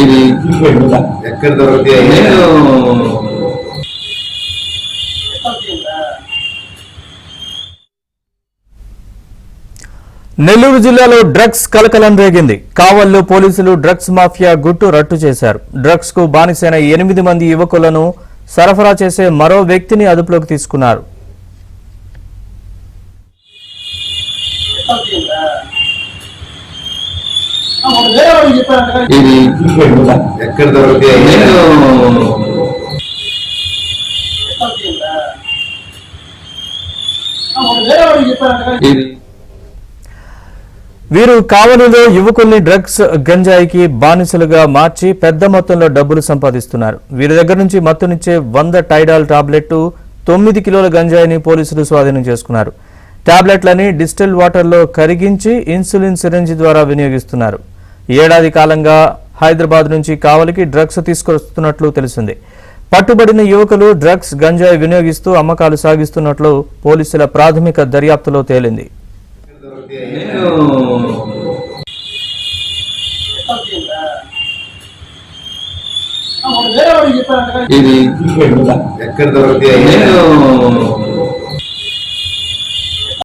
ఇది ఎక్కడ దొరుకుతాయి? నెల్లూరు జిల్లాలో డ్రగ్స్ కలకలం రేగింది. కావల్లో పోలీసులు డ్రగ్స్ మాఫియా గుట్టు రట్టు చేశారు. డ్రగ్స్ కు బానిసైన 8 మంది యువకులను సరఫరా చేసే మరో వ్యక్తిని అదుపులోకి తీసుకున్నారు. ఇది ఎక్కడ దొరుకుతాయి? ఇది వీరు కావలిలో యువకుల్ని డ్రగ్స్ గంజాయికి బానిసలుగా మార్చి పెద్ద మొత్తంలో డబ్బులు సంపాదిస్తున్నారు. వీరి దగ్గర నుంచి మత్తునిచ్చే 100 టైడాల్ టాబ్లెట్ 9 కిలోల గంజాయిని పోలీసులు స్వాధీనం చేసుకున్నారు. టాబ్లెట్లని డిస్టిల్ వాటర్లో కరిగించి ఇన్సులిన్ సిరంజి ద్వారా వినియోగిస్తున్నారు. ఏడాది కాలంగా హైదరాబాద్ నుంచి కావలికి డ్రగ్స్ తీసుకొస్తున్నట్లు తెలిసింది. పట్టుబడిన యువకులు డ్రగ్స్ గంజాయి వినియోగిస్తూ అమ్మకాలు సాగిస్తున్నట్లు పోలీసుల ప్రాథమిక దర్యాప్తులో తేలింది. ఇది ఎక్కడ దొరుకుతాయి?